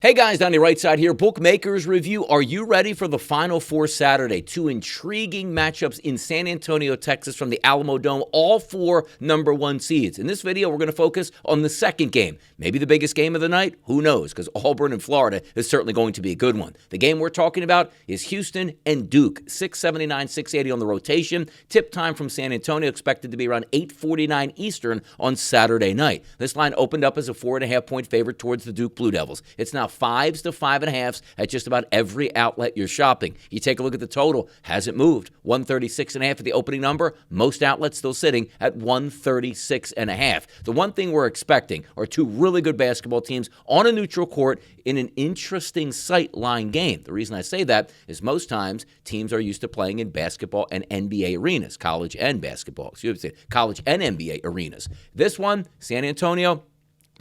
Hey guys, Donnie RightSide here. Bookmakers Review. Are you ready for the Final Four Saturday? Two intriguing matchups in San Antonio, Texas from the Alamo Dome, all four number one seeds. In this video, we're going to focus on the second game. Maybe the biggest game of the night? Who knows? Because Auburn and Florida is certainly going to be a good one. The game we're talking about is Houston and Duke. 679, 680 on the rotation. Tip time from San Antonio expected to be around 8:49 Eastern on Saturday night. This line opened up as a 4.5-point favorite towards the Duke Blue Devils. It's now 5s to 5.5s at just about every outlet you're shopping. You take a look at the total, hasn't moved. 136.5 at the opening number. Most outlets still sitting at 136.5. The one thing we're expecting are two really good basketball teams on a neutral court in an interesting sight line game. The reason I say that is most times teams are used to playing in basketball and NBA arenas, college and college and NBA arenas. This one, San Antonio,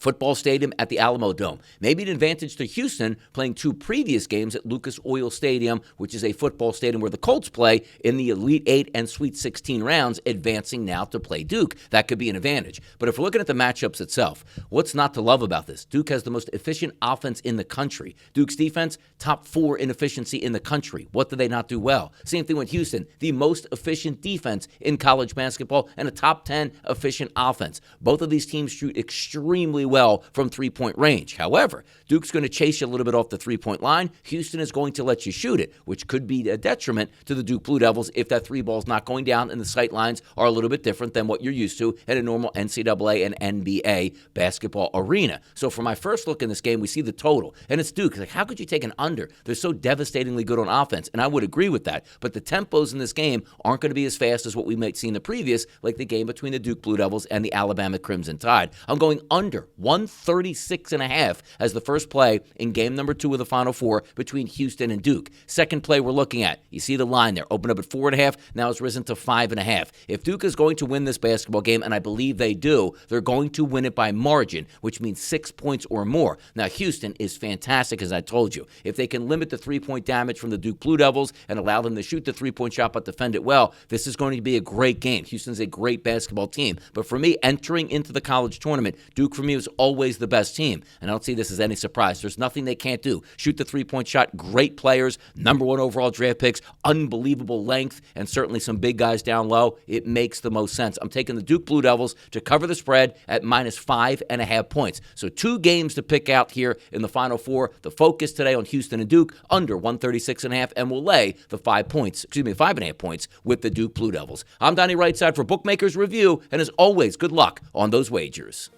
football stadium at the Alamo Dome. Maybe an advantage to Houston playing two previous games at Lucas Oil Stadium, which is a football stadium where the Colts play in the Elite 8 and Sweet 16 rounds, advancing now to play Duke. That could be an advantage. But if we're looking at the matchups itself, what's not to love about this? Duke has the most efficient offense in the country. Duke's defense, top 4 in efficiency in the country. What do they not do well? Same thing with Houston, the most efficient defense in college basketball and a top 10 efficient offense. Both of these teams shoot extremely well from three-point range. However, Duke's going to chase you a little bit off the three-point line. Houston is going to let you shoot it, which could be a detriment to the Duke Blue Devils if that three ball's not going down and the sight lines are a little bit different than what you're used to at a normal NCAA and NBA basketball arena. So for my first look in this game, we see the total, and it's Duke. It's like, how could you take an under? They're so devastatingly good on offense, and I would agree with that. But the tempos in this game aren't going to be as fast as what we might see in the previous, like the game between the Duke Blue Devils and the Alabama Crimson Tide. I'm going under 136.5 as the first play in game number 2 of the Final Four between Houston and Duke. Second play we're looking at, you see the line there, opened up at 4.5, now it's risen to 5.5. If Duke is going to win this basketball game, and I believe they do, they're going to win it by margin, which means 6 points or more. Now, Houston is fantastic, as I told you. If they can limit the three-point damage from the Duke Blue Devils and allow them to shoot the three-point shot but defend it well, this is going to be a great game. Houston's a great basketball team. But for me, entering into the college tournament, Duke for me was always the best team, and I don't see this as any surprise. There's nothing they can't do. Shoot the three-point shot, great players, number 1 overall draft picks, unbelievable length, and certainly some big guys down low. It makes the most sense. I'm taking the Duke Blue Devils to cover the spread at minus 5.5 points. So 2 games to pick out here in the Final Four. The focus today on Houston and Duke under 136.5, and we'll lay the 5.5 points with the Duke Blue Devils. I'm Donnie RightSide for Bookmakers Review, and as always, good luck on those wagers.